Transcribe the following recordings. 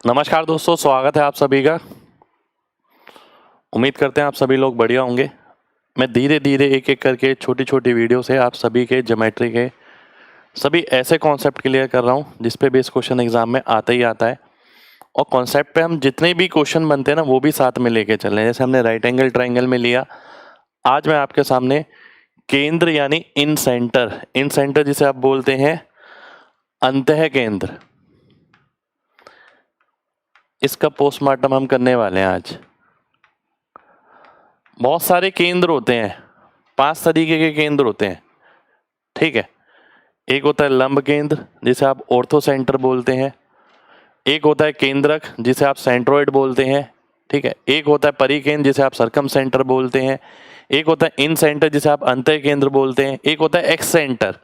नमस्कार दोस्तों, स्वागत है आप सभी का। उम्मीद करते हैं आप सभी लोग बढ़िया होंगे। मैं धीरे धीरे एक एक करके छोटी छोटी वीडियो से आप सभी के ज्योमेट्री के सभी ऐसे कॉन्सेप्ट क्लियर कर रहा हूँ जिस पे बेस क्वेश्चन एग्जाम में आता ही आता है। और कॉन्सेप्ट पे हम जितने भी क्वेश्चन बनते हैं ना वो भी साथ में लेके चल रहे हैं। जैसे हमने राइट एंगल ट्राइंगल में लिया, आज मैं आपके सामने केंद्र यानी इन सेंटर जिसे आप बोलते हैं अंतः केंद्र, इसका पोस्टमार्टम हम करने वाले हैं आज। बहुत सारे केंद्र होते हैं, 5 तरीके के केंद्र होते हैं, ठीक है। एक होता है लंब केंद्र जिसे आप ऑर्थो सेंटर बोलते हैं, एक होता है केंद्रक जिसे आप सेंट्रोइड बोलते हैं, ठीक है। एक होता है परिकेंद्र जिसे आप सरकम सेंटर बोलते हैं, एक होता है इन सेंटर जिसे आप अंतः केंद्र बोलते हैं, एक होता है एक्स सेंटर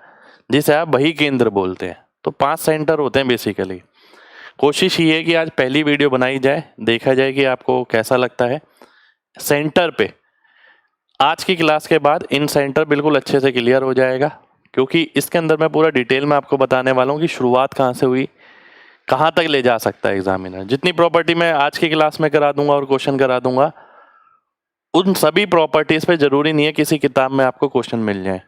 जिसे आप बही केंद्र बोलते हैं। तो 5 सेंटर होते हैं बेसिकली। कोशिश ये है कि आज पहली वीडियो बनाई जाए, देखा जाए कि आपको कैसा लगता है। सेंटर पे आज की क्लास के बाद इन सेंटर बिल्कुल अच्छे से क्लियर हो जाएगा, क्योंकि इसके अंदर मैं पूरा डिटेल में आपको बताने वाला हूँ कि शुरुआत कहाँ से हुई, कहाँ तक ले जा सकता है एग्जामिनर। जितनी प्रॉपर्टी मैं आज की क्लास में करा दूंगा और क्वेश्चन करा दूंगा, उन सभी प्रॉपर्टीज पे जरूरी नहीं है किसी किताब में आपको क्वेश्चन मिल जाए।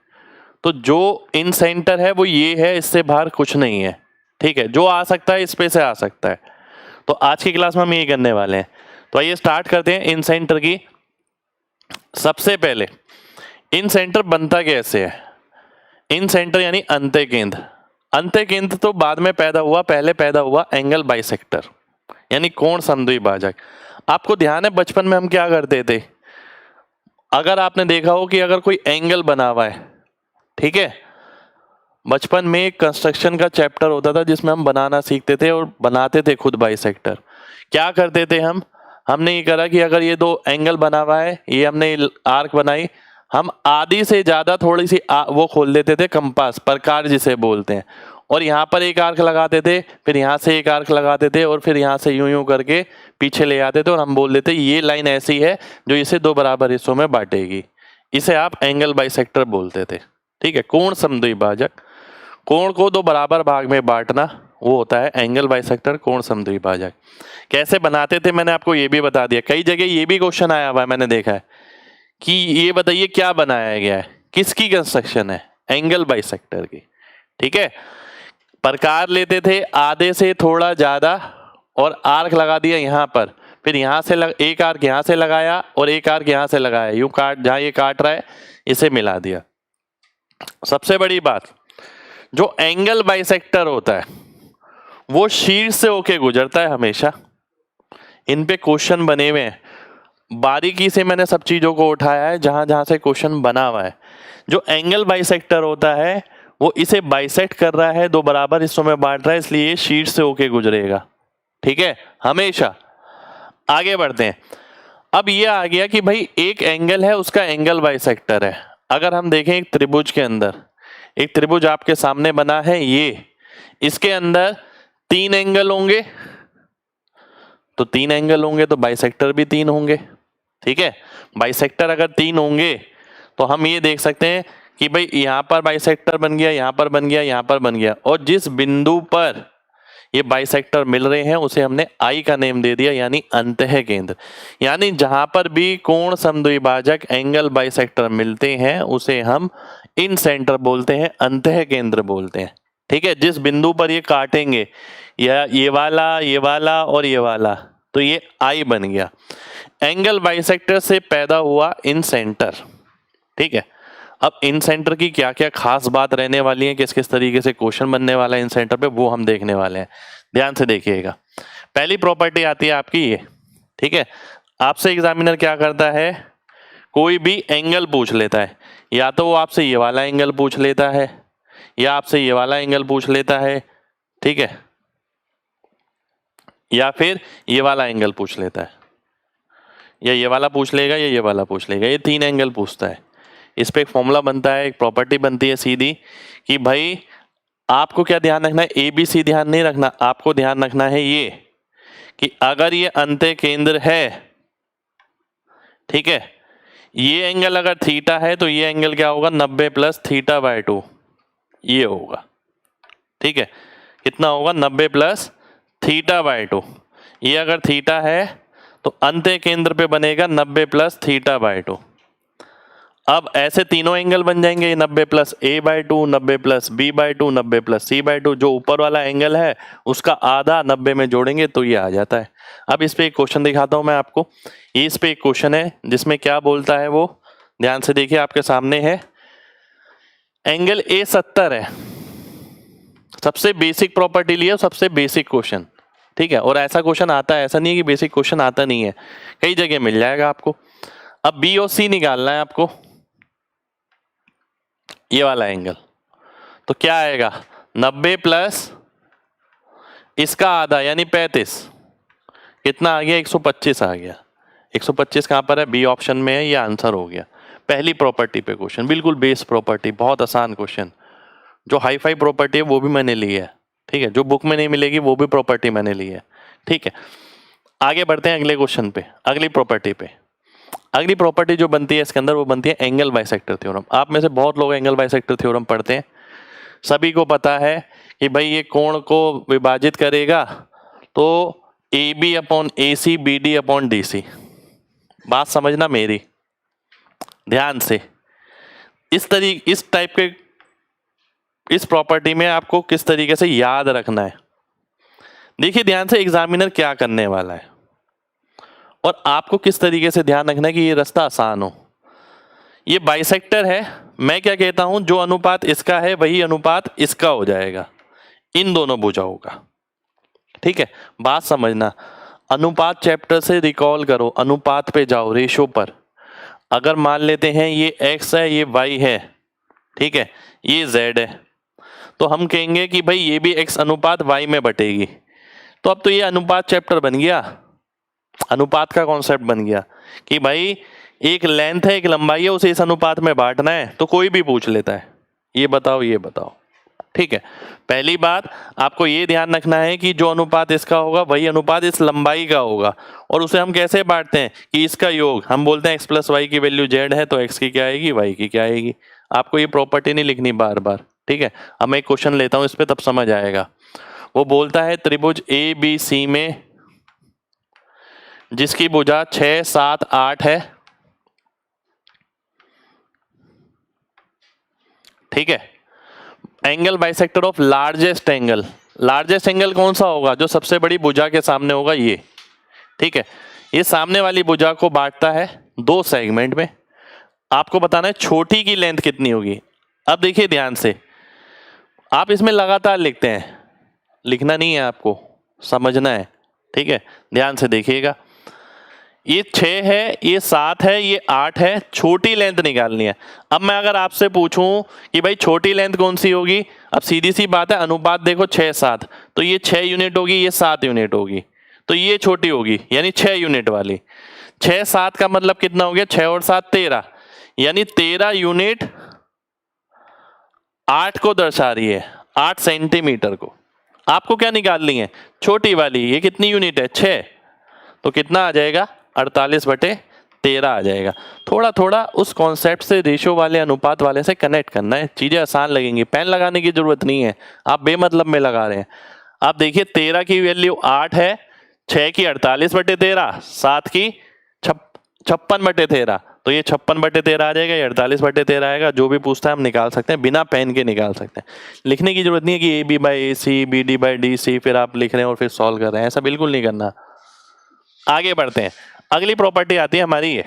तो जो इन सेंटर है वो ये है, इससे बाहर कुछ नहीं है, ठीक है। जो आ सकता है इस पे से आ सकता है। तो आज की क्लास में हम ये करने वाले हैं। तो आइए स्टार्ट करते हैं इन सेंटर की। सबसे पहले इन सेंटर बनता कैसे है। इन सेंटर यानी अंतः केंद्र। अंतः केंद्र तो बाद में पैदा हुआ, पहले पैदा हुआ एंगल बाइसेक्टर यानी कोण समद्विभाजक। आपको ध्यान है बचपन में हम क्या करते थे, अगर आपने देखा हो कि अगर कोई एंगल बना हुआ है, ठीक है, बचपन में एक कंस्ट्रक्शन का चैप्टर होता था जिसमें हम बनाना सीखते थे और बनाते थे खुद बाइसेक्टर। क्या करते थे हमने ये करा कि अगर ये 2 एंगल बना हुआ है, ये हमने आर्क बनाई, हम आधी से ज्यादा थोड़ी सी वो खोल देते थे, कंपास प्रकार जिसे बोलते हैं, और यहाँ पर एक आर्क लगाते थे, फिर यहाँ से एक आर्क लगाते थे, और फिर यहाँ से यूं यूं करके पीछे ले आते थे, और हम बोल देते ये लाइन ऐसी है जो इसे 2 बराबर हिस्सों में बांटेगी। इसे आप एंगल बाइसेक्टर बोलते थे, ठीक है। कोण समद्विभाजक, कोण को 2 बराबर भाग में बांटना, वो होता है एंगल बाइसेक्टर, कोण समद्विभाजक। कैसे बनाते थे मैंने आपको ये भी बता दिया। कई जगह ये भी क्वेश्चन आया हुआ है, मैंने देखा है कि ये बताइए क्या बनाया गया है, किसकी कंस्ट्रक्शन है, एंगल बाइसेक्टर की, ठीक है। प्रकार लेते थे आधे से थोड़ा ज्यादा और आर्क लगा दिया यहाँ पर, फिर यहाँ से एक आर्क यहाँ से लगाया और एक आर्क यहाँ से लगाया, यूं काट, जहां ये काट रहा है इसे मिला दिया। सबसे बड़ी बात, जो एंगल बाइसेक्टर होता है वो शीर्ष से होके गुजरता है हमेशा। इन पे क्वेश्चन बने हुए हैं, बारीकी से मैंने सब चीजों को उठाया है जहां जहां से क्वेश्चन बना हुआ है। जो एंगल बाइसेक्टर होता है वो इसे बाइसेक्ट कर रहा है, 2 बराबर हिस्सों में बांट रहा है, इसलिए ये शीर्ष से होके गुजरेगा, ठीक है, हमेशा। आगे बढ़ते हैं। अब ये आ गया कि भाई एक एंगल है, उसका एंगल बाइसेक्टर है। अगर हम देखें एक त्रिभुज के अंदर, एक त्रिभुज आपके सामने बना है, ये इसके अंदर 3 एंगल होंगे, तो 3 एंगल होंगे तो बाइसेक्टर भी 3 होंगे, ठीक है। बाइसेक्टर अगर 3 होंगे तो हम ये देख सकते हैं कि भाई यहां पर बाइसेक्टर बन गया, यहां पर बन गया, यहां पर बन गया, और जिस बिंदु पर ये बाइसेक्टर मिल रहे हैं उसे हमने आई का नेम दे दिया, यानी अंतः केंद्र। यानी जहां पर भी कोण समद्विभाजक एंगल बाइसेक्टर मिलते हैं उसे हम इन सेंटर बोलते हैं, अंतः केंद्र बोलते हैं, ठीक है। जिस बिंदु पर ये काटेंगे, या ये वाला और ये वाला, तो ये आई बन गया। एंगल बाइसेक्टर से पैदा हुआ इन सेंटर, ठीक है। अब इन सेंटर की क्या क्या खास बात रहने वाली है, किस किस तरीके से क्वेश्चन बनने वाला है इन सेंटर पे, वो हम देखने वाले हैं। ध्यान से देखिएगा। पहली प्रॉपर्टी आती है आपकी ये, ठीक है। आपसे एग्जामिनर क्या करता है, कोई भी एंगल पूछ लेता है, या तो वो आपसे ये वाला एंगल पूछ लेता है, या आपसे ये वाला एंगल पूछ लेता है, ठीक है, या फिर ये वाला एंगल पूछ लेता है, या ये वाला पूछ लेगा, या ये वाला पूछ लेगा। ये 3 एंगल पूछता है। इस पे एक फॉर्मूला बनता है, एक प्रॉपर्टी बनती है सीधी, कि भाई आपको क्या ध्यान रखना है, ABC ध्यान नहीं रखना, आपको ध्यान रखना है ये कि अगर ये अंतः केंद्र है, ठीक है, ये एंगल अगर थीटा है तो ये एंगल क्या होगा, 90 प्लस थीटा बाय 2, ये होगा, ठीक है। कितना होगा, 90 प्लस थीटा बाय 2। ये अगर थीटा है तो अंत्य केंद्र पे बनेगा 90 प्लस थीटा बाय 2। अब ऐसे तीनों एंगल बन जाएंगे, 90 plus A by 2, 90 plus B by 2, 90 plus C by 2। जो ऊपर वाला एंगल है उसका आधा 90 में जोड़ेंगे तो ये आ जाता है। अब इस पे एक क्वेश्चन दिखाता हूं मैं आपको। इस पे एक क्वेश्चन है जिसमें क्या बोलता है वो ध्यान से देखिए, आपके सामने है। एंगल ए 70 है, सबसे बेसिक प्रॉपर्टी लिया, सबसे बेसिक क्वेश्चन, ठीक है। और ऐसा क्वेश्चन आता है, ऐसा नहीं है कि बेसिक क्वेश्चन आता नहीं है, कई जगह मिल जाएगा आपको। अब बी और सी निकालना है आपको, ये वाला एंगल। तो क्या आएगा, 90 प्लस इसका आधा यानी 35, कितना आ गया, 125 आ गया। 125 कहाँ पर है, बी ऑप्शन में है, ये आंसर हो गया। पहली प्रॉपर्टी पे क्वेश्चन, बिल्कुल बेस प्रॉपर्टी, बहुत आसान क्वेश्चन। जो हाई फाई प्रॉपर्टी है वो भी मैंने ली है, ठीक है। जो बुक में नहीं मिलेगी वो भी प्रॉपर्टी मैंने ली है, ठीक है। आगे बढ़ते हैं अगले क्वेश्चन पे, अगली प्रॉपर्टी पे। अगली प्रॉपर्टी जो बनती है इसके अंदर वो बनती है एंगल बाइसेक्टर थ्योरम। आप में से बहुत लोग एंगल बाइसेक्टर थ्योरम पढ़ते हैं, सभी को पता है कि भाई ये कोण को विभाजित करेगा तो A B upon A C, B D upon D C. बात समझना मेरी ध्यान से, इस टाइप के इस प्रॉपर्टी में आपको किस तरीके से याद रखना है। देखिए ध्यान से, एग्जामिनर क्या करने वाला है और आपको किस तरीके से ध्यान रखना है कि ये रास्ता आसान हो। ये बाइसेक्टर है, मैं क्या कहता हूं, जो अनुपात इसका है वही अनुपात इसका हो जाएगा, इन दोनों भुजाओं का, ठीक है। बात समझना, अनुपात चैप्टर से रिकॉल करो, अनुपात पे जाओ, रेशो पर। अगर मान लेते हैं ये x है, ये y है, ठीक है, ये z है, तो हम कहेंगे कि भाई ये भी x अनुपात y में बटेगी। तो अब तो ये अनुपात चैप्टर बन गया, अनुपात का कॉन्सेप्ट बन गया कि भाई एक लेंथ है, एक लंबाई है, उसे इस अनुपात में बांटना है। तो कोई भी पूछ लेता है ये बताओ, ये बताओ, ठीक है। पहली बात आपको ये ध्यान रखना है कि जो अनुपात इसका होगा वही अनुपात इस लंबाई का होगा। और उसे हम कैसे बांटते हैं कि इसका योग, हम बोलते हैं x प्लस वाई की वैल्यू z है तो x की क्या आएगी, y की क्या आएगी। आपको ये प्रॉपर्टी नहीं लिखनी बार बार, ठीक है। अब मैं एक क्वेश्चन लेता हूं इस पे, तब समझ आएगा। वो बोलता है त्रिभुज ए बी सी में जिसकी भुजा 6 7 8 है, ठीक है। Angle bisector of largest angle, largest angle कौन सा होगा, जो सबसे बड़ी भुजा के सामने होगा ये, ठीक है। ये सामने वाली भुजा को बांटता है दो सेगमेंट में। आपको बताना है छोटी की लेंथ कितनी होगी। अब देखिए ध्यान से, आप इसमें लगातार लिखते हैं, लिखना नहीं है आपको, समझना है, ठीक है। ध्यान से देखिएगा, ये 6 है, ये 7 है, ये 8 है, छोटी लेंथ निकालनी है। अब मैं अगर आपसे पूछूं कि भाई छोटी लेंथ कौन सी होगी, अब सीधी सी बात है, अनुपात देखो 6 7, तो ये 6 यूनिट होगी, ये 7 यूनिट होगी, तो ये छोटी होगी यानी 6 यूनिट वाली। 6 7 का मतलब कितना हो गया, 6 और 7 13, यानी 13 यूनिट 8 को दर्शा रही है, 8 सेंटीमीटर को। आपको क्या निकालनी है, छोटी वाली, ये कितनी यूनिट है, 6, तो कितना आ जाएगा, 48/13 आ जाएगा। थोड़ा थोड़ा उस कॉन्सेप्ट से, रेशियो वाले, अनुपात वाले से कनेक्ट करना है, चीजें आसान लगेंगी। पेन लगाने की जरूरत नहीं है, आप बेमतलब में लगा रहे हैं। आप देखिए 13 की वैल्यू 8 है, 6 की 48/13, 7 की 56/13, तो ये 56/13 आ जाएगा, ये 48/13 आएगा। जो भी पूछता है हम निकाल सकते हैं, बिना पेन के निकाल सकते हैं। लिखने की जरूरत नहीं है कि A B by A C, B D by D C, फिर आप लिख रहे हैं और फिर सॉल्व कर रहे हैं, ऐसा बिल्कुल नहीं करना। आगे बढ़ते हैं, अगली प्रॉपर्टी आती है हमारी ये,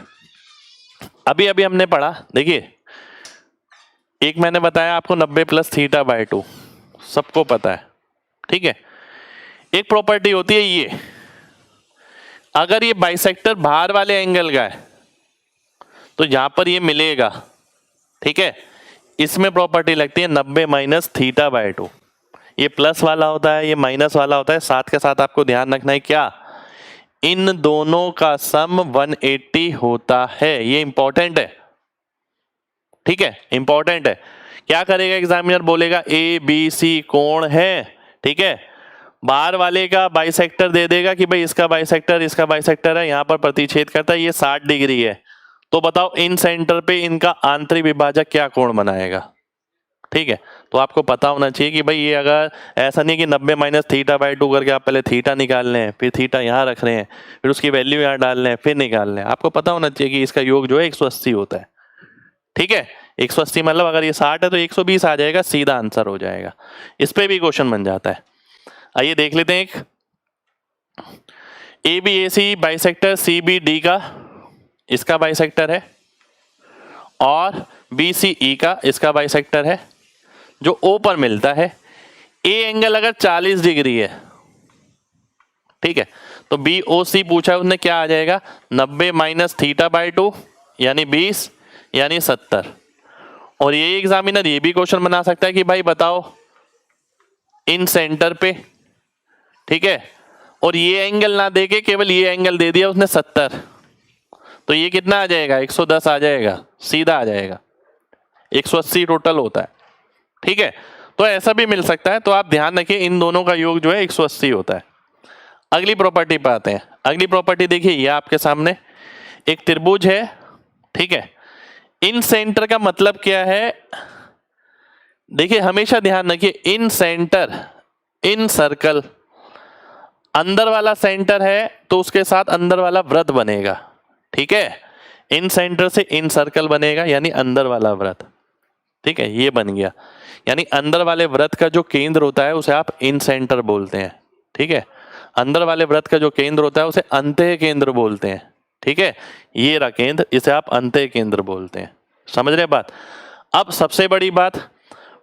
अभी अभी हमने पढ़ा। देखिए एक मैंने बताया आपको 90 प्लस थीटा बाय 2, सबको पता है, ठीक है। एक प्रॉपर्टी होती है ये, अगर ये बाइसेक्टर बाहर वाले एंगल का है तो यहां पर ये मिलेगा, ठीक है। इसमें प्रॉपर्टी लगती है 90 माइनस थीटा बाय 2। ये प्लस वाला होता है, ये माइनस वाला होता है। साथ के साथ आपको ध्यान रखना है क्या, इन दोनों का सम 180 होता है। ये इंपॉर्टेंट है, ठीक है, इंपॉर्टेंट है। क्या करेगा एग्जामिनर, बोलेगा ए बी सी कोण है, ठीक है। बाहर वाले का बाइसेक्टर दे देगा कि भाई इसका बाइसेक्टर है, यहां पर प्रतिच्छेद करता है, ये 60 डिग्री है। तो बताओ इन सेंटर पे इनका आंतरिक विभाजक क्या कोण बनाएगा, ठीक है, तो आपको पता होना चाहिए कि भाई ये अगर ऐसा नहीं कि 90 माइनस थीटा बाई 2 करके आप पहले थीटा निकाल रहे हैं, फिर थीटा यहाँ रख रहे हैं, फिर उसकी वैल्यू यहाँ डाल रहे हैं, फिर निकाल रहे हैं। आपको पता होना चाहिए कि इसका योग जो है 180 होता है। ठीक है, 180 मतलब अगर ये 60 है तो 120 आ जाएगा, सीधा आंसर हो जाएगा। इस पे भी क्वेश्चन बन जाता है। आइए देख लेते हैं एक ABAC बाइसेक्टर CBD का, इसका बाइसेक्टर है, और BCE का इसका बाइसेक्टर है, जो O पर मिलता है। A एंगल अगर 40 डिग्री है, ठीक है, तो BOC पूछा है उसने, क्या आ जाएगा 90 माइनस थीटा बाई 2 यानी 20 यानी 70। और ये एग्जामिनर ये भी क्वेश्चन बना सकता है कि भाई बताओ इन सेंटर पे, ठीक है, और ये एंगल ना देके केवल ये एंगल दे दिया उसने 70, तो ये कितना आ जाएगा 110 आ जाएगा, सीधा आ जाएगा। 180 टोटल होता है। ठीक है, तो ऐसा भी मिल सकता है, तो आप ध्यान रखिए इन दोनों का योग जो है 180 होता है। अगली प्रॉपर्टी पे आते हैं। अगली प्रॉपर्टी देखिए, ये आपके सामने एक त्रिभुज है, ठीक है, इन सेंटर का मतलब क्या है, देखिए हमेशा ध्यान रखिए इन सेंटर, इन सर्कल, अंदर वाला सेंटर है तो उसके साथ अंदर वाला वृत्त बनेगा। ठीक है, इन सेंटर से इन सर्कल बनेगा यानी अंदर वाला वृत्त। ठीक है, ये बन गया, यानी अंदर वाले वृत्त का जो केंद्र होता है उसे आप इन सेंटर बोलते हैं। ठीक है, अंदर वाले वृत्त का जो केंद्र होता है उसे अंतः केंद्र बोलते हैं। ठीक है, ये रहा केंद्र, इसे आप अंतः केंद्र बोलते हैं। समझ रहे बात। अब सबसे बड़ी बात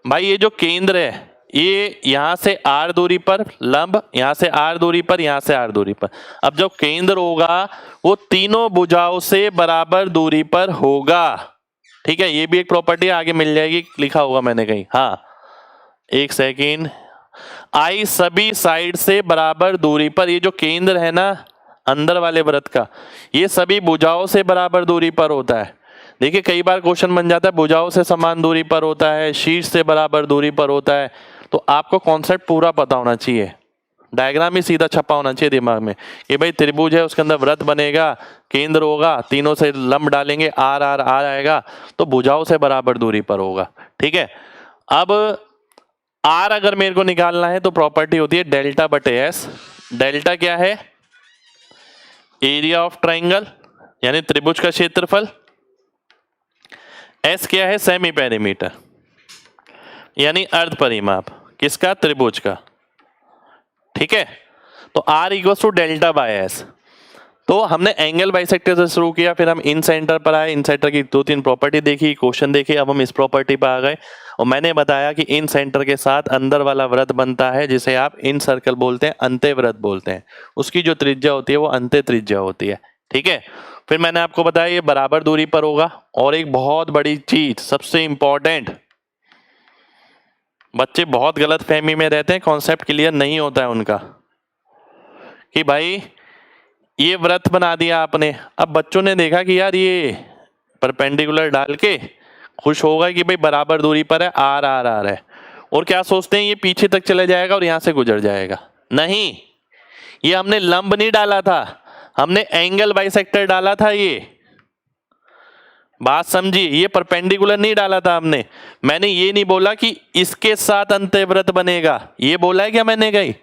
भाई, ये जो केंद्र है ये यहां से r दूरी पर लंब, यहां से r दूरी पर, यहां से r दूरी पर। अब जो केंद्र होगा वो तीनों भुजाओं से बराबर दूरी पर होगा। ठीक है, ये भी एक प्रॉपर्टी आगे मिल जाएगी, लिखा होगा मैंने कहीं, हाँ एक सेकेंड। आई सभी साइड से बराबर दूरी पर, ये जो केंद्र है ना अंदर वाले वृत्त का, ये सभी भुजाओं से बराबर दूरी पर होता है। देखिए कई बार क्वेश्चन बन जाता है भुजाओं से समान दूरी पर होता है, शीर्ष से बराबर दूरी पर होता है, तो आपको कॉन्सेप्ट पूरा पता होना चाहिए, डायग्राम ही सीधा छपा होना चाहिए दिमाग में कि भाई त्रिभुज है, उसके अंदर वृत्त बनेगा, केंद्र होगा, तीनों से लंब डालेंगे, आर आर आर आएगा, तो भुजाओं से बराबर दूरी पर होगा। ठीक है, अब आर अगर मेरे को निकालना है तो प्रॉपर्टी होती है डेल्टा बटे एस। डेल्टा क्या है, एरिया ऑफ ट्राइंगल यानी त्रिभुज का क्षेत्रफल। एस क्या है, सेमी पेरीमीटर यानी अर्ध परिमाप, किसका, त्रिभुज का। ठीक है, तो r equal to delta by s. तो हमने एंगल बाइसेक्टर से शुरू किया, फिर हम इन सेंटर पर आए, इन सेंटर की 2-3 प्रॉपर्टी देखी, क्वेश्चन देखे, अब हम इस प्रॉपर्टी पर आ गए और मैंने बताया कि इन सेंटर के साथ अंदर वाला वृत्त बनता है जिसे आप इन सर्कल बोलते हैं, अंत्य वृत्त बोलते हैं, उसकी जो त्रिज्या होती है वो अंत्य त्रिज्या होती है। ठीक है, फिर मैंने आपको बताया ये बराबर दूरी पर होगा। और एक बहुत बड़ी चीज, सबसे इंपॉर्टेंट, बच्चे बहुत गलत फहमी में रहते हैं, कॉन्सेप्ट क्लियर नहीं होता है उनका, कि भाई ये वृत्त बना दिया आपने, अब बच्चों ने देखा कि यार ये परपेंडिकुलर डाल के खुश होगा कि भाई बराबर दूरी पर है, आर आर आर है, और क्या सोचते हैं ये पीछे तक चले जाएगा और यहां से गुजर जाएगा। नहीं, ये हमने लंब नहीं डाला था, हमने एंगल बाइसेक्टर डाला था। ये बात समझिए, ये परपेंडिकुलर नहीं डाला था हमने। मैंने ये नहीं बोला कि इसके साथ अंतःवृत्त बनेगा, ये बोला है क्या मैंने, कहीं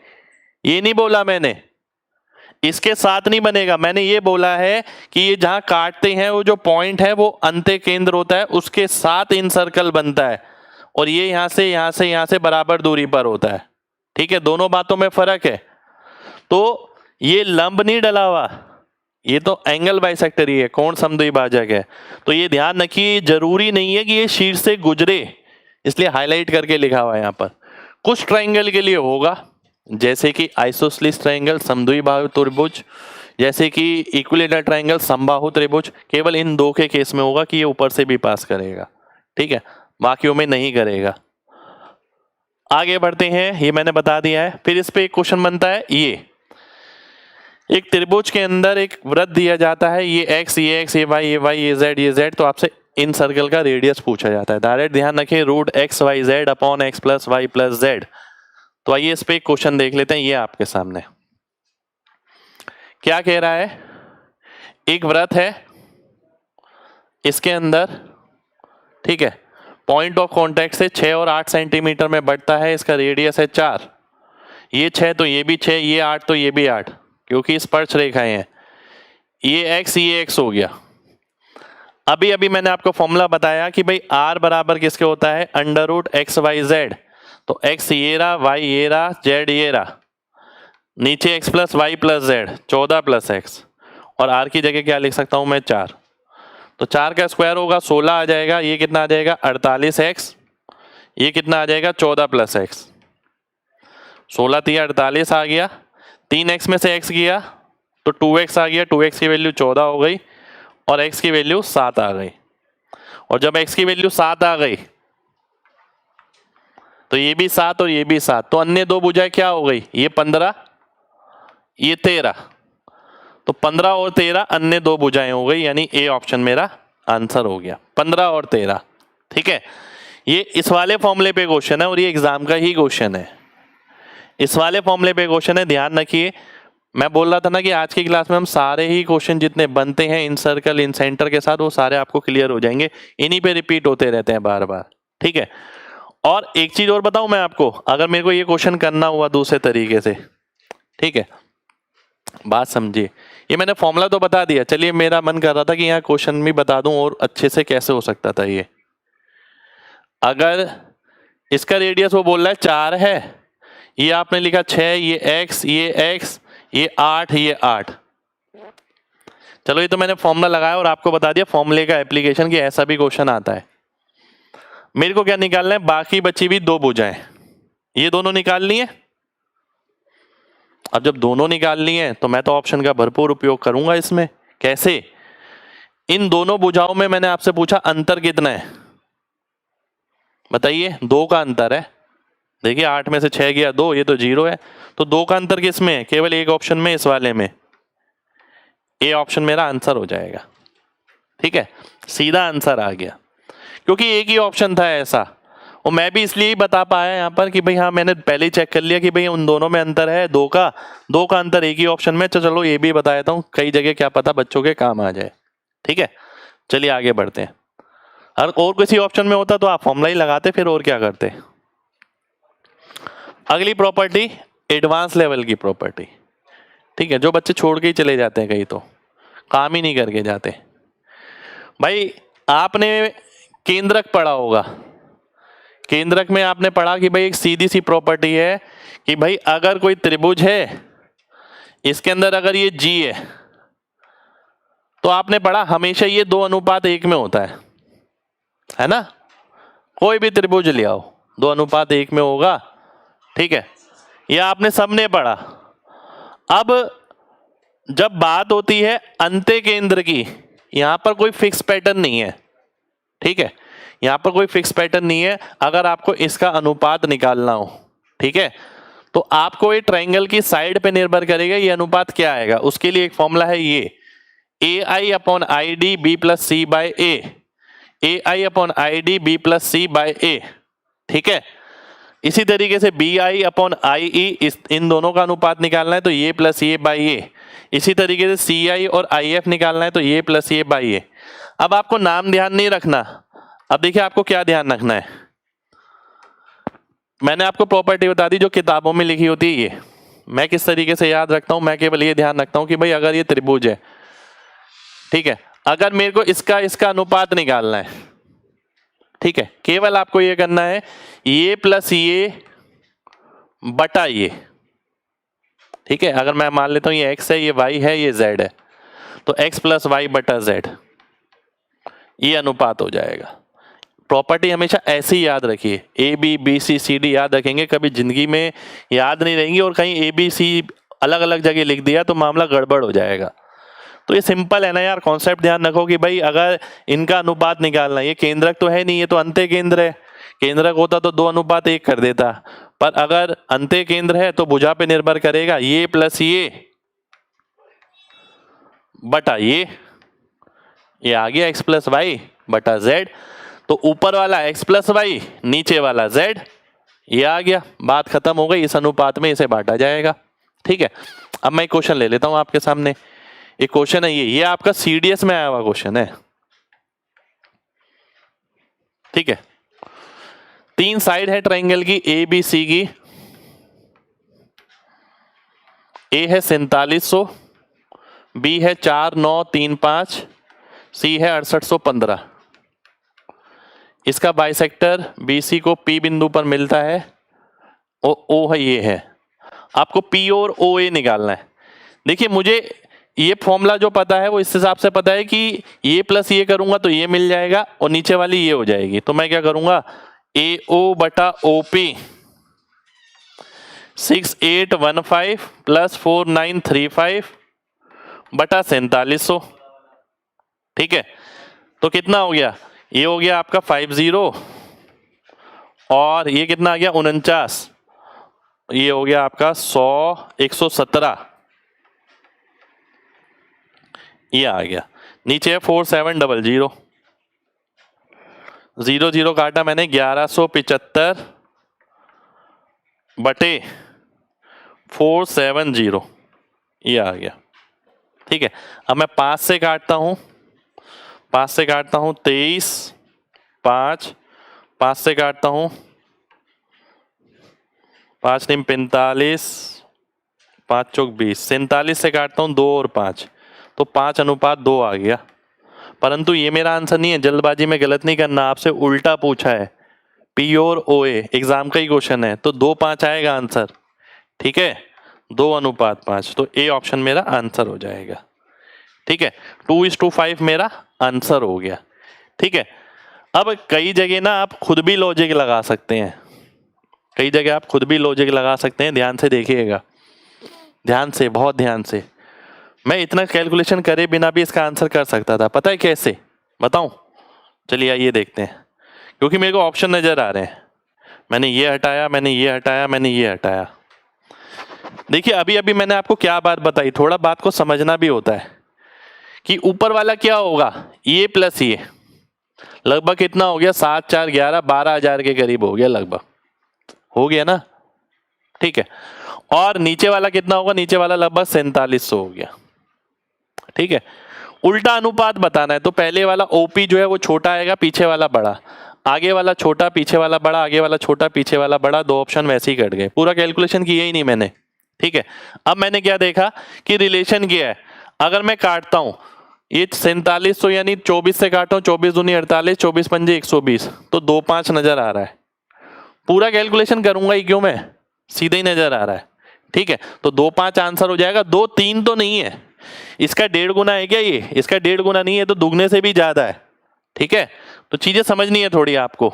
ये नहीं बोला मैंने, इसके साथ नहीं बनेगा। मैंने ये बोला है कि ये जहां काटते हैं वो जो पॉइंट है वो अंत्य केंद्र होता है, उसके साथ इन सर्कल बनता है, और ये यहां से यहां से यहां से बराबर दूरी पर होता है। ठीक है, दोनों बातों में फर्क है। तो ये लंब नहीं डला हुआ, ये तो एंगल बाइसेक्टर ही है, कोण समद्विभाजक है। तो ये ध्यान रखिए, जरूरी नहीं है कि ये शीर्ष से गुजरे, इसलिए हाईलाइट करके लिखा हुआ है यहाँ पर। कुछ ट्राइंगल के लिए होगा, जैसे कि आइसोसेलेस ट्राइंगल, समद्विबाहु त्रिभुज, जैसे कि इक्विलेटरल ट्राइंगल, समबाहु त्रिभुज, केवल इन दो के केस में होगा कि ये ऊपर से भी पास करेगा। ठीक है, बाकियों में नहीं करेगा। आगे बढ़ते हैं, ये मैंने बता दिया है। फिर इस पे एक क्वेश्चन बनता है, ये एक त्रिभुज के अंदर एक वृत्त दिया जाता है, ये एक्स, ये एक्स, ये वाई, ये वाई, ये जेड, ये जेड, तो आपसे इन सर्कल का रेडियस पूछा जाता है। डायरेक्ट ध्यान रखें, root x y z upon x plus y plus z. तो आइए इस पे एक क्वेश्चन देख लेते हैं। ये आपके सामने क्या कह रहा है, एक वृत्त है, इसके अंदर, ठीक है, पॉइंट ऑफ कॉन्टैक्ट से 6 और 8 सेंटीमीटर में बढ़ता है, इसका रेडियस है 4, ये 6 तो ये भी 6, ये 8 तो ये भी 8, क्योंकि स्पर्श रेखाएं हैं, ये x हो गया। अभी अभी मैंने आपको फॉर्मूला बताया कि भाई r बराबर किसके होता है, √x(y)(z), तो x ये रहा, y ये रहा, z ये रहा, नीचे x + y + z 14 + x, और r की जगह क्या लिख सकता हूं मैं, 4, तो 4 का स्क्वायर होगा 16 आ जाएगा, ये कितना आ जाएगा 48x, ये कितना आ जाएगा 14 + x, 16 3 48 आ गया, 3x में से x गया तो 2x आ गया, 2x की वैल्यू 14 हो गई और x की वैल्यू 7 आ गई, और जब x की वैल्यू 7 आ गई तो ये भी 7 और ये भी 7, तो अन्य दो भुजाएं क्या हो गई, ये 15 ये 13, तो 15 और 13 अन्य दो भुजाएं हो गई, यानी ए ऑप्शन मेरा आंसर हो गया, 15 और 13। ठीक है, ये इस वाले फॉर्मूले पे क्वेश्चन है और ये एग्जाम का ही क्वेश्चन है, इस वाले फॉर्मूले पे क्वेश्चन है, ध्यान रखिए। मैं बोल रहा था ना कि आज की क्लास में हम सारे ही क्वेश्चन जितने बनते हैं इन सर्कल इन सेंटर के साथ, वो सारे आपको क्लियर हो जाएंगे, इन्हीं पे रिपीट होते रहते हैं बार बार। ठीक है, और एक चीज और बताऊं मैं आपको, अगर मेरे को ये क्वेश्चन करना हुआ दूसरे तरीके से, ठीक है, बात समझिए, ये मैंने फॉर्मूला तो बता दिया, चलिए मेरा मन कर रहा था कि यहाँ क्वेश्चन भी बता दूं और अच्छे से कैसे हो सकता था ये। अगर इसका रेडियस वो बोल रहा है 4 है, ये आपने लिखा 6, ये x, ये 8, ये 8, चलो ये तो मैंने फॉर्मूला लगाया और आपको बता दिया फॉर्मूले का एप्लीकेशन कि ऐसा भी क्वेश्चन आता है। मेरे को क्या निकालना है, बाकी बची भी दो भुजाएं, ये दोनों निकाल ली है। अब जब दोनों निकाल ली हैं तो मैं तो ऑप्शन का भरपूर उपयोग करूंगा इसमें। कैसे, इन दोनों भुजाओं में मैंने आपसे पूछा अंतर कितना है, बताइए, 2 का अंतर है। देखिए 8 में से 6 गया 2, ये तो 0 है, तो 2 का अंतर किस में है, केवल एक ऑप्शन में, इस वाले में, ए ऑप्शन मेरा आंसर हो जाएगा। ठीक है, सीधा आंसर आ गया, क्योंकि एक ही ऑप्शन था ऐसा, और मैं भी इसलिए ही बता पाया यहाँ पर कि भाई हाँ मैंने पहले ही चेक कर लिया कि भाई उन दोनों में अंतर है 2 का अंतर एक ही ऑप्शन में, तो चलो ये भी बता देता हूँ, कई जगह क्या पता बच्चों के काम आ जाए। ठीक है, चलिए आगे बढ़ते हैं। अगर और किसी ऑप्शन में होता तो आप फॉर्मूला ही लगाते, फिर और क्या करते। अगली प्रॉपर्टी एडवांस लेवल की प्रॉपर्टी, ठीक है, जो बच्चे छोड़ के ही चले जाते हैं, कहीं तो काम ही नहीं करके जाते। भाई आपने केंद्रक पढ़ा होगा, केंद्रक में आपने पढ़ा कि भाई एक सीधी सी प्रॉपर्टी है कि भाई अगर कोई त्रिभुज है, इसके अंदर अगर ये G तो आपने पढ़ा हमेशा ये 2:1 में होता है ना, कोई भी त्रिभुज ले आओ 2:1 में होगा। ठीक है, ये आपने सबने पढ़ा। अब जब बात होती है अंत्य केंद्र की, यहां पर कोई फिक्स पैटर्न नहीं है। ठीक है, यहां पर कोई फिक्स पैटर्न नहीं है। अगर आपको इसका अनुपात निकालना हो, ठीक है, तो आपको ये ट्रायंगल की साइड पे निर्भर करेगा ये अनुपात क्या आएगा। उसके लिए एक फॉर्मूला है, ये AI/ID B+C/A, AI/ID B+C/A। ठीक है, इसी तरीके से BI/IE, इन दोनों का अनुपात निकालना है तो ये +A/A। इसी तरीके से CI और IF निकालना है तो ये +A/A। अब आपको नाम ध्यान नहीं रखना। अब देखिए आपको क्या ध्यान रखना है, मैंने आपको प्रॉपर्टी बता दी जो किताबों में लिखी होती है। ये मैं किस तरीके से याद रखता हूं, मैं केवल ये ध्यान रखता हूं कि भाई अगर ये त्रिभुज है, ठीक है, अगर मेरे को इसका अनुपात निकालना है, ठीक है, केवल आपको ये करना है ये प्लस ये बटा ये। ठीक है, अगर मैं मान लेता हूं ये x है, ये y है, ये z है, तो x + y बटा z, ये अनुपात हो जाएगा। प्रॉपर्टी हमेशा ऐसे ही याद रखिए, A B C D याद रखेंगे, कभी जिंदगी में याद नहीं रहेंगी और कहीं ABC अलग अलग जगह लिख दिया तो मामला गड़बड़ हो जाएगा। तो ये सिंपल है ना यार, कॉन्सेप्ट ध्यान रखो कि भाई अगर इनका अनुपात निकालना, ये केंद्रक तो है नहीं, ये तो अंत्य केंद्र है। केंद्रक होता तो 2:1 कर देता, पर अगर अंत्य केंद्र है तो भुजा पे निर्भर करेगा, ये प्लस ये बटा ये आ गया x + y बटा z। तो ऊपर वाला x + y, नीचे वाला z, ये आ गया, बात खत्म हो गई। इस अनुपात में इसे बांटा जाएगा। ठीक है, अब मैं एक क्वेश्चन ले लेता हूं आपके सामने। एक क्वेश्चन है ये आपका CDS में आया हुआ क्वेश्चन है। ठीक है, तीन साइड है ट्राइंगल की ए बी सी की। ए है 4700, बी है 4935, सी है 6815। इसका बाइसेक्टर BC को P बिंदु पर मिलता है और O है ये है। आपको P और OA निकालना है। देखिए मुझे ये फॉर्मूला जो पता है वो इस हिसाब से पता है कि ये प्लस ये करूंगा तो ये मिल जाएगा और नीचे वाली ये हो जाएगी। तो मैं क्या करूंगा, AO बटा OP 6815 प्लस 4935 बटा 4700। ठीक है, तो कितना हो गया, ये हो गया आपका 50 और ये कितना आ गया 49, ये हो गया आपका 117, ये आ गया। नीचे है 4700, 00 काटा मैंने 1175 बटे 470, ये आ गया। ठीक है, अब मैं 5 से काटता हूं, 5 से काटता हूं 23, 5 से काटता हूं 5 नहीं 45, 5 चौक 20, 47 से काटता हूं 2 और 5, तो 5:2 आ गया। परंतु ये मेरा आंसर नहीं है, जल्दबाजी में गलत नहीं करना, आपसे उल्टा पूछा है। P और OA एग्जाम का ही क्वेश्चन है, तो 2:5 आएगा आंसर। ठीक है, 2:5, तो A ऑप्शन मेरा आंसर हो जाएगा। ठीक है, 2:5 मेरा आंसर हो गया। ठीक है, अब कई जगह ना आप खुद भी लॉजिक लगा सकते हैं, कई जगह आप खुद भी लॉजिक लगा सकते हैं। ध्यान से देखिएगा, ध्यान से, बहुत ध्यान से। मैं इतना कैलकुलेशन करे बिना भी इसका आंसर कर सकता था, पता है कैसे, बताऊं? चलिए आइए देखते हैं, क्योंकि मेरे को ऑप्शन नजर आ रहे हैं। मैंने ये हटाया, मैंने ये हटाया, मैंने ये हटाया। देखिए अभी अभी मैंने आपको क्या बात बताई, थोड़ा बात को समझना भी होता है कि ऊपर वाला क्या होगा, ये प्लस ये, लगभग कितना हो गया, 7 4 11 12,000 के करीब हो गया, लगभग हो गया ना। ठीक है, और नीचे वाला कितना होगा, नीचे वाला लगभग 4700 हो गया। ठीक है, उल्टा अनुपात बताना है तो पहले वाला OP जो है वो छोटा आएगा, पीछे वाला बड़ा, आगे वाला छोटा, पीछे वाला बड़ा, आगे वाला छोटा, पीछे वाला बड़ा, 2 ऑप्शन वैसे ही कट गए, पूरा कैलकुलेशन किया ही नहीं मैंने। ठीक है, अब मैंने क्या देखा कि रिलेशन क्या है, अगर मैं काटता हूं ये 4700 यानी 24 से काटता हूं, 24 दूनी 48, 24 पंजे 120, तो 2:5 नजर आ रहा है। पूरा कैलकुलेशन करूंगा ही क्यों मैं, सीधे ही नजर आ रहा है। ठीक है, तो 2:5 आंसर हो जाएगा। 2:3 तो नहीं है, इसका 1.5 गुना है क्या, ये इसका 1.5 गुना नहीं है, तो दुगने से भी ज्यादा है। ठीक है, तो चीजें समझनी है थोड़ी आपको।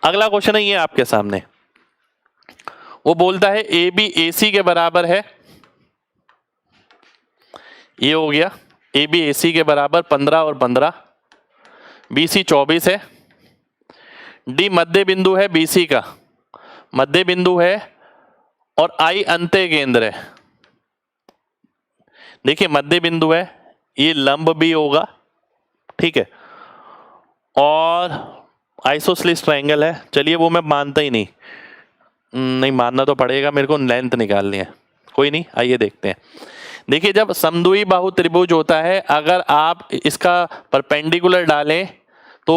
अगला क्वेश्चन है ये आपके सामने, वो बोलता है AB AC के बराबर है, ये हो गया AB AC के बराबर 15 और 15, BC 24 है, D मध्य बिंदु है BC का, मध्य बिंदु है, और I अंत्य केंद्र है। देखिए मध्य बिंदु है, ये लंब भी होगा, ठीक है, और आइसोसेलेस ट्रायंगल है। चलिए वो मैं मानता ही नहीं मानना तो पड़ेगा, मेरे को लेंथ निकालनी है। कोई नहीं, आइए देखते हैं। देखिए जब समद्विबाहु बाहु त्रिभुज होता है, अगर आप इसका परपेंडिकुलर डालें तो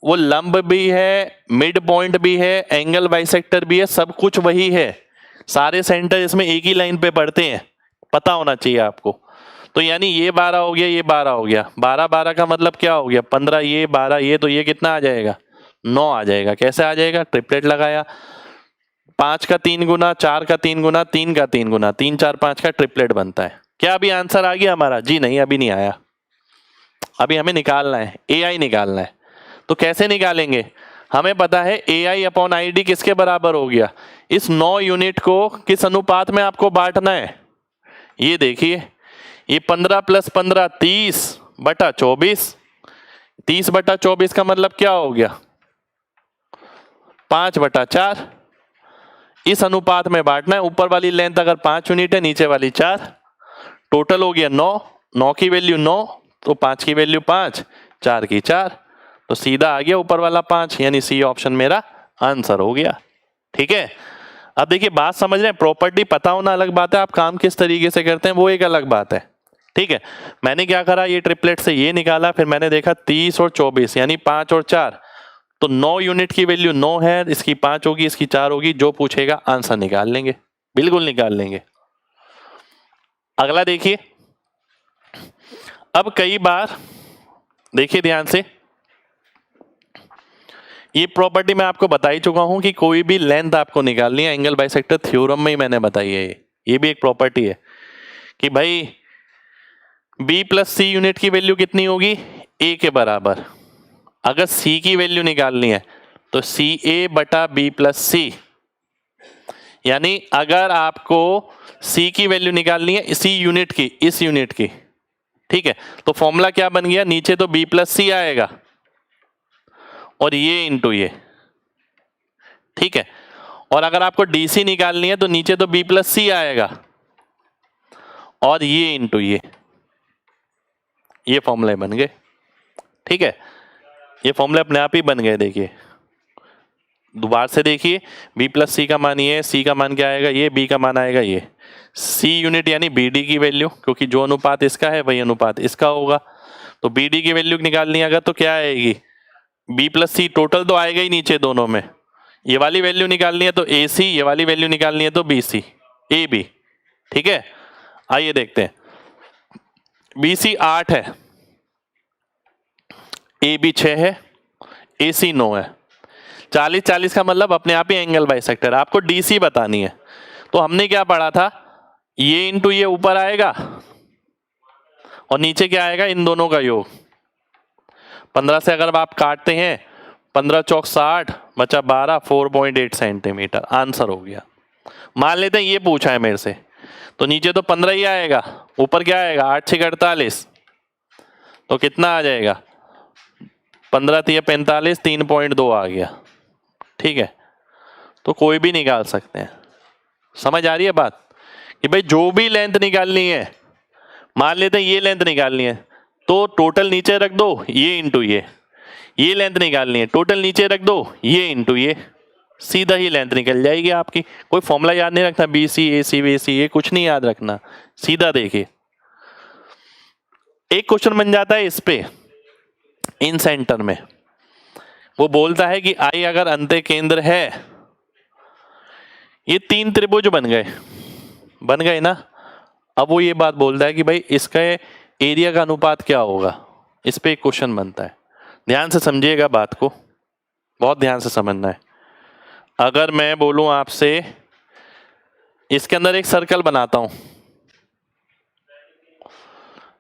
वो लंब भी है, मिड पॉइंट भी है, एंगल बाइसेक्टर भी है, सब कुछ वही है। सारे सेंटर इसमें एक ही लाइन पे पड़ते हैं, पता होना चाहिए आपको। तो यानी ये 12 हो गया, ये 12 हो गया, 12 12 का मतलब क्या हो गया, 15 ये 12 ये, तो ये कितना आ जाएगा, 9 आ जाएगा। कैसे आ जाएगा, ट्रिपलेट लगाया, 5 का 3 गुना, 4 का 3 गुना, 3 का 3 गुना, 3 4 5 का ट्रिपलेट बनता है। क्या अभी आंसर आ गया हमारा? जी नहीं, अभी नहीं आया, अभी हमें निकालना है, AI निकालना है। तो कैसे निकालेंगे, हमें पता है AI/ID किसके बराबर हो गया, इस 9 यूनिट को किस अनुपात में आपको बांटना है। ये देखिए, ये 15 + 15 30/24, 30/24 का मतलब क्या हो गया, 5/4। इस अनुपात में बांटना है। ऊपर वाली लेंथ अगर 5 यूनिट है, नीचे वाली 4, टोटल हो गया 9, 9 की वैल्यू 9, तो 5 की वैल्यू 5, 4 की 4, तो सीधा आ गया ऊपर वाला 5, यानी C ऑप्शन मेरा आंसर हो गया। ठीक है, अब देखिए बात समझ रहे हैं, प्रॉपर्टी पता होना अलग बात है, आप काम किस तरीके से करते हैं वो एक अलग बात है। ठीक है, मैंने क्या करा, ये ट्रिपलेट से ये निकाला, फिर मैंने देखा 30 और 24 यानी 5 और 4, तो 9 यूनिट की वैल्यू 9 है, इसकी 5 होगी, इसकी 4 होगी, जो पूछेगा आंसर निकाल लेंगे, बिल्कुल निकाल लेंगे। अगला देखिए, अब कई बार देखिए ध्यान से, ये प्रॉपर्टी मैं आपको बता ही चुका हूं कि कोई भी लेंथ आपको निकालनी है, एंगल बाइसेक्टर थ्योरम में ही मैंने बताई है। ये भी एक प्रॉपर्टी है कि भाई b प्लस सी यूनिट की वैल्यू कितनी होगी, a के बराबर। अगर c की वैल्यू निकालनी है तो सी ए बटा बी प्लस सी, यानी अगर आपको c की वैल्यू निकालनी है इसी यूनिट की, इस यूनिट की, ठीक है, तो फॉर्मूला क्या बन गया, नीचे तो b प्लस सी आएगा और ये इंटू ये, ठीक है। और अगर आपको डीसी निकालनी है तो नीचे तो b प्लस सी आएगा और ये इंटू ये फॉर्मूले बन गए, ठीक है। ये फॉर्मूले अपने आप ही बन गए। देखिए दोबारा से देखिए, b प्लस सी का मान ये है, c का मान क्या आएगा, ये b का मान आएगा ये, c यूनिट यानी bd की वैल्यू, क्योंकि जो अनुपात इसका है वही अनुपात इसका होगा, तो bd की वैल्यू निकालनी है अगर तो क्या आएगी, b प्लस सी, टोटल तो आएगा ही नीचे दोनों में, ये वाली वैल्यू निकालनी है तो AC, ये वाली वैल्यू निकालनी है तो BC, AB, ठीक है। आइए देखते हैं, BC 8 है, AB 6 है, AC 9 है, 40-40 का मतलब अपने आप ही एंगल बाइसेक्टर। आपको DC बतानी है तो हमने क्या पढ़ा था, ये इंटू ये ऊपर आएगा और नीचे क्या आएगा, इन दोनों का योग। 15 से अगर आप काटते हैं, 15 चौक 60 बचा 12, 4.8 सेंटीमीटर आंसर हो गया। मान लेते हैं ये पूछा है मेरे से, तो नीचे तो 15 ही आएगा, ऊपर क्या आएगा, 8 6 48, तो कितना आ जाएगा, 15 3 45, 3.2 आ गया, ठीक है। तो कोई भी निकाल सकते हैं। समझ आ रही है बात कि भाई जो भी लेंथ निकालनी है, मान लेते हैं ये लेंथ निकालनी है तो टोटल नीचे रख दो, ये इंटू ये लेंथ निकालनी है, टोटल नीचे रख दो, ये इंटू ये, सीधा ही लेंथ निकल जाएगी आपकी। कोई फॉर्मूला याद नहीं रखना, BC AC BC, ये कुछ नहीं याद रखना, सीधा देखिए। एक क्वेश्चन बन जाता है इस पे, इन सेंटर में वो बोलता है कि I अगर अंत्य केंद्र है, ये 3 त्रिभुज बन गए ना। अब वो ये बात बोलता है कि भाई इसका एरिया का अनुपात क्या होगा, इस पे एक क्वेश्चन बनता है। ध्यान से समझिएगा बात को, बहुत ध्यान से समझना है। अगर मैं बोलूं आपसे, इसके अंदर एक सर्कल बनाता हूं,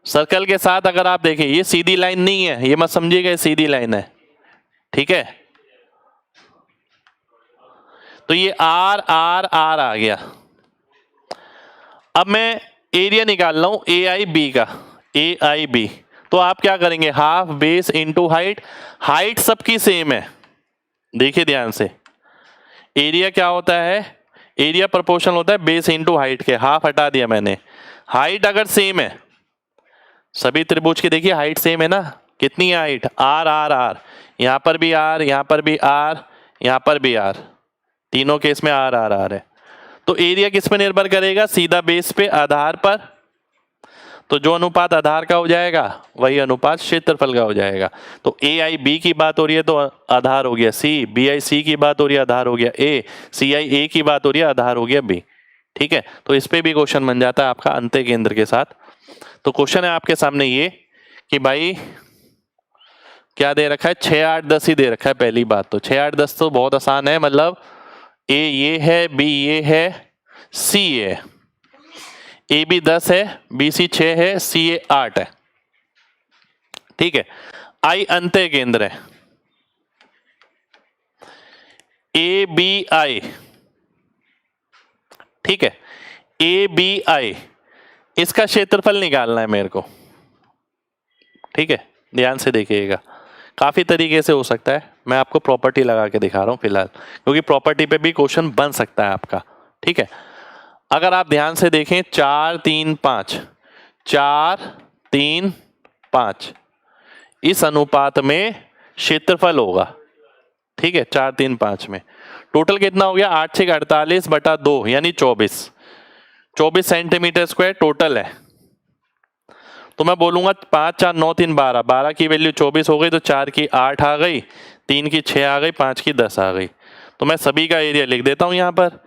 सर्कल के साथ अगर आप देखें ये सीधी लाइन नहीं है, ये मत समझिएगा ये सीधी लाइन है, ठीक है। तो ये R R R आ गया। अब मैं एरिया निकाल रहा हूं AIB का, AIB, तो आप क्या करेंगे, half base into height, height सबकी सेम है। देखिए ध्यान से, एरिया क्या होता है, एरिया प्रोपोर्शनल होता है बेस इंटू हाइट के, हाफ हटा दिया मैंने। हाइट अगर सेम है, सभी त्रिभुज की देखिए हाइट सेम है ना, कितनी है हाइट, R R R, यहां पर भी R, यहां पर भी R, यहां पर भी R, तीनों केस में R R R है। तो एरिया किस पे निर्भर करेगा, सीधा बेस पे, आधार पर। तो जो अनुपात आधार का हो जाएगा वही अनुपात क्षेत्रफल का हो जाएगा। तो AIB की बात हो रही है तो आधार हो गया C, BIC की बात हो रही है आधार हो गया A, CIA की बात हो रही है आधार हो गया B, ठीक है। तो इस पे भी क्वेश्चन बन जाता है आपका अंत्य केंद्र के साथ। तो क्वेश्चन है आपके सामने ये कि भाई क्या दे रखा है, 6 8 10 ही दे रखा है। पहली बात तो 6 8 10 तो बहुत आसान है, मतलब A ये है, B ये है, C ये है, AB 10 है, BC 6 है, CA 8 है, ठीक है। I अंत्य केंद्र है, ABI, ठीक है, ABI, इसका क्षेत्रफल निकालना है मेरे को, ठीक है। ध्यान से देखिएगा, काफी तरीके से हो सकता है, मैं आपको प्रॉपर्टी लगा के दिखा रहा हूं फिलहाल, क्योंकि प्रॉपर्टी पे भी क्वेश्चन बन सकता है आपका, ठीक है। अगर आप ध्यान से देखें 4 3 5, 4 3 5, इस अनुपात में क्षेत्रफल होगा, ठीक है। 4 3 5 में टोटल कितना हो गया, 8 6 48 बटा 2 यानी 24 सेंटीमीटर स्क्वायर टोटल है। तो मैं बोलूंगा 5 4 9 3 12, 12 की वैल्यू 24 हो गई तो 4 की 8 आ गई, 3 की 6 आ गई, 5 की 10 आ गई। तो मैं सभी का एरिया लिख देता हूँ यहाँ पर,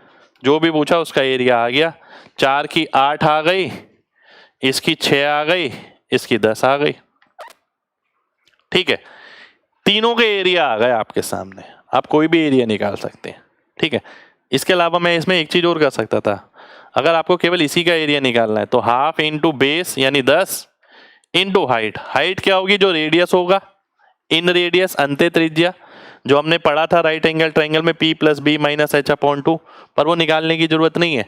जो भी पूछा उसका एरिया आ गया। 4 की 8 आ गई, इसकी 6 आ गई, इसकी 10 आ गई। ठीक है, तीनों के एरिया आ गए आपके सामने, आप कोई भी एरिया निकाल सकते हैं। ठीक है, इसके अलावा मैं इसमें एक चीज और कर सकता था, अगर आपको केवल इसी का एरिया निकालना है तो हाफ इंटू बेस यानी 10 इंटू हाइट। हाइट क्या होगी, जो रेडियस होगा, इन रेडियस अंत्य त्रिज्या, जो हमने पढ़ा था राइट एंगल ट्राइंगल में P + B - h/2, पर वो निकालने की जरूरत नहीं है।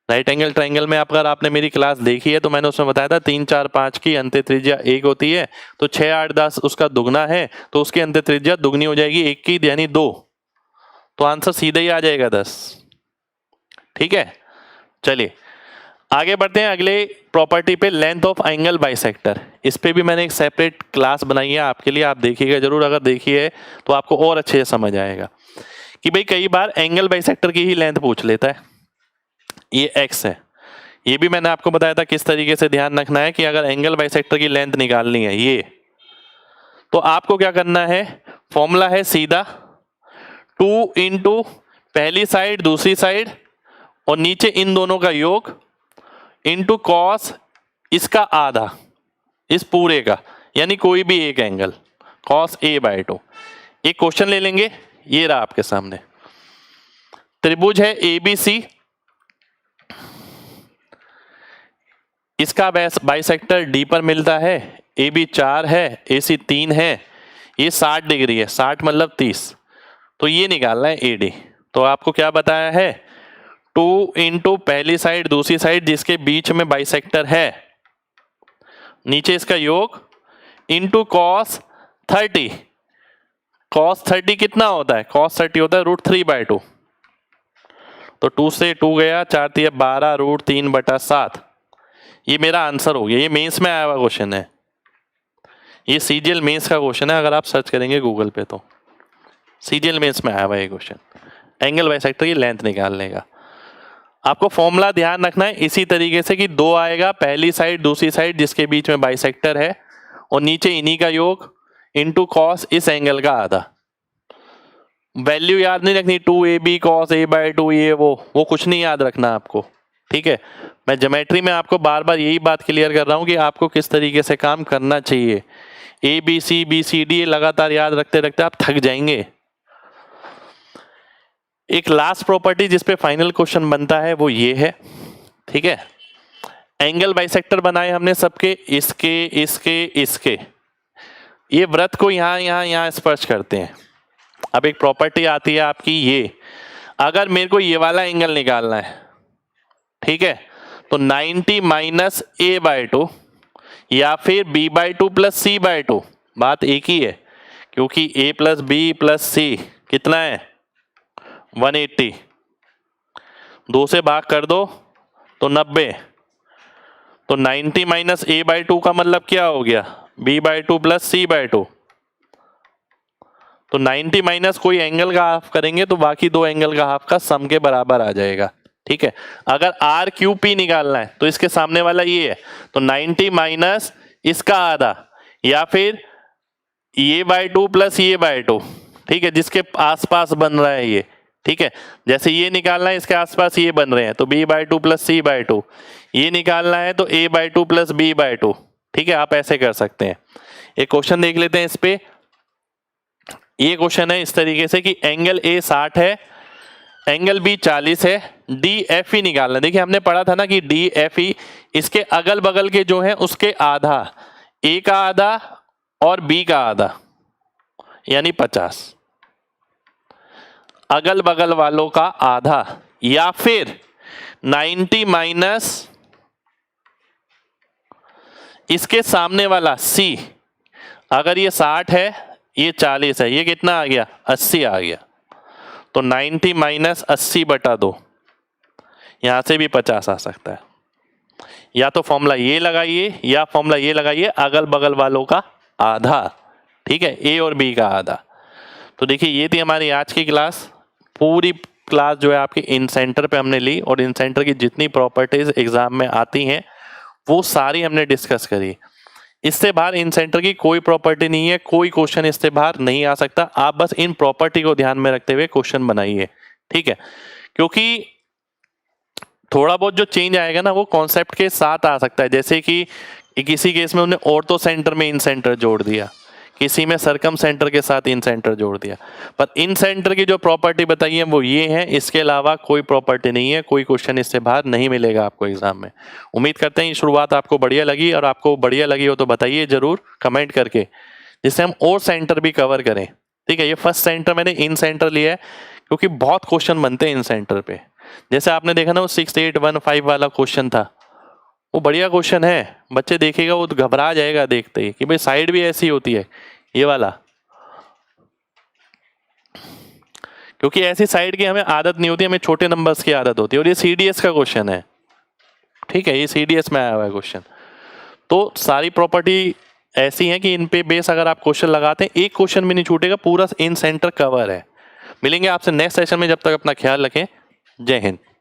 राइट एंगल ट्राइंगल में अगर आपने मेरी क्लास देखी है तो मैंने उसमें बताया था 3, 4, 5 की अंत्य त्रिज्या 1 होती है, तो 6, 8, 10 उसका दुगना है, तो उसकी अंत्य त्रिज्या दुगनी हो जाएगी 1 की, यानी 2। तो आंसर सीधे ही आ जाएगा 10। ठीक है, चलिए आगे बढ़ते हैं अगले प्रॉपर्टी पे, लेंथ ऑफ एंगल बाइसेक्टर। इस पे भी मैंने एक सेपरेट क्लास बनाई है आपके लिए, आप देखिएगा जरूर, अगर देखिए तो आपको और अच्छे से समझ आएगा कि भाई कई बार एंगल बाइसेक्टर की ही लेंथ पूछ लेता है। ये x है, ये भी मैंने आपको बताया था किस तरीके से ध्यान रखना है कि अगर एंगल बाइसेक्टर की लेंथ निकालनी है ये, तो आपको क्या करना है, फॉर्मूला है सीधा 2 इंटू पहली साइड दूसरी साइड और नीचे इन दोनों का योग इंटू कॉस इसका आधा इस पूरे का, यानी कोई भी एक एंगल cos a/2। एक क्वेश्चन ले लेंगे, ये रहा आपके सामने, त्रिभुज है ABC, इसका बाइसेक्टर D पर मिलता है, AB 4 है, AC 3 है, ये 60 डिग्री है, 60 मतलब 30, तो ये निकालना है AD। तो आपको क्या बताया है, 2 इंटू पहली साइड दूसरी साइड जिसके बीच में बाइसेक्टर है, नीचे इसका योग इंटू cos 30। cos 30 कितना होता है, cos 30 होता है √3/2, तो 2 से 2 गया, 4 × 12 √3/7। ये मेरा आंसर हो गया। ये मेंस में आया हुआ क्वेश्चन है, ये CGL मेंस का क्वेश्चन है, अगर आप सर्च करेंगे गूगल पे तो CGL मेंस में आया हुआ ये क्वेश्चन, एंगल बाइसेक्टर की लेंथ निकालने का। आपको फॉर्मूला ध्यान रखना है इसी तरीके से कि 2 आएगा पहली साइड दूसरी साइड जिसके बीच में बाइसेक्टर है, और नीचे इन्हीं का योग इंटू कॉस इस एंगल का आधा। वैल्यू याद नहीं रखनी, 2AB cos a/2, ये वो कुछ नहीं याद रखना आपको। ठीक है, मैं ज्योमेट्री में आपको बार बार यही बात क्लियर कर रहा हूं कि आपको किस तरीके से काम करना चाहिए। ABC BCD लगातार याद रखते रखते आप थक जाएंगे। एक लास्ट प्रॉपर्टी जिसपे फाइनल क्वेश्चन बनता है वो ये है। ठीक है, एंगल बाइसेक्टर बनाए हमने सबके, इसके इसके इसके, ये वृत्त को यहाँ स्पर्श करते हैं। अब एक प्रॉपर्टी आती है आपकी ये, अगर मेरे को ये वाला एंगल निकालना है, ठीक है, तो 90 - a/2 या फिर b/2 + c/2, बात एक ही है क्योंकि a + b + c कितना है 180, 2 से भाग कर दो तो 90, तो 90 - a/2 का मतलब क्या हो गया, b/2 + c/2। तो 90 माइनस कोई एंगल का हाफ करेंगे तो बाकी दो एंगल का हाफ का सम के बराबर आ जाएगा। ठीक है, अगर RQP निकालना है तो इसके सामने वाला ये है, तो 90 माइनस इसका आधा या फिर a/2 + a/2, ठीक है, जिसके आसपास बन रहा है ये। ठीक है, जैसे ये निकालना है इसके आसपास ये बन रहे हैं तो b/2 + c/2, ये निकालना है तो a/2 + b/2। ठीक है, आप ऐसे कर सकते हैं। एक क्वेश्चन देख लेते हैं इस पे। ये क्वेश्चन है इस तरीके से कि एंगल A 60 है, एंगल B 40 है, DFE निकालना। देखिए हमने पढ़ा था ना कि DFE इसके अगल बगल के जो है उसके आधा, A का आधा और B का आधा यानी 50, अगल बगल वालों का आधा, या फिर 90 माइनस इसके सामने वाला C, अगर ये 60 है ये 40 है, ये कितना आ गया 80 आ गया, तो 90 माइनस 80/2, यहां से भी 50 आ सकता है। या तो फॉर्मूला ये लगाइए या फॉर्मूला ये लगाइए, अगल बगल वालों का आधा। ठीक है, A और B का आधा। तो देखिए ये थी हमारी आज की क्लास। पूरी क्लास जो है आपकी इन सेंटर पे हमने ली और इन सेंटर की जितनी प्रॉपर्टीज एग्जाम में आती हैं वो सारी हमने डिस्कस करी। इससे बाहर इन सेंटर की कोई प्रॉपर्टी नहीं है, कोई क्वेश्चन इससे बाहर नहीं आ सकता। आप बस इन प्रॉपर्टी को ध्यान में रखते हुए क्वेश्चन बनाइए, ठीक है। क्योंकि थोड़ा बहुत जो चेंज आएगा ना वो कॉन्सेप्ट के साथ आ सकता है, जैसे कि किसी केस में उन्होंने ऑर्थो सेंटर में इन सेंटर जोड़ दिया, किसी में सरकम सेंटर के साथ इन सेंटर जोड़ दिया, पर इन सेंटर की जो प्रॉपर्टी बताई है वो ये है, इसके अलावा कोई प्रॉपर्टी नहीं है, कोई क्वेश्चन इससे बाहर नहीं मिलेगा आपको एग्जाम में। उम्मीद करते हैं ये शुरुआत आपको बढ़िया लगी, और आपको बढ़िया लगी हो तो बताइए जरूर कमेंट करके, जिससे हम और सेंटर भी कवर करें, ठीक है। ये फर्स्ट सेंटर मैंने इन सेंटर लिया है क्योंकि बहुत क्वेश्चन बनते हैं इन सेंटर पे। जैसे आपने देखा ना वो 6815 वाला क्वेश्चन था, वो बढ़िया क्वेश्चन है, बच्चे देखेगा वो तो घबरा जाएगा देखते ही कि भाई साइड भी ऐसी होती है, ये वाला। क्योंकि ऐसी साइड की हमें आदत नहीं होती, हमें छोटे नंबर्स की आदत होती है, और ये सीडीएस का क्वेश्चन है, ठीक है, ये सीडीएस में आया हुआ है क्वेश्चन। तो सारी प्रॉपर्टी ऐसी है कि इन पे बेस अगर आप क्वेश्चन लगाते हैं एक क्वेश्चन भी नहीं छूटेगा, पूरा इन सेंटर कवर है। मिलेंगे आपसे नेक्स्ट सेशन में, जब तक अपना ख्याल रखें। जय हिंद।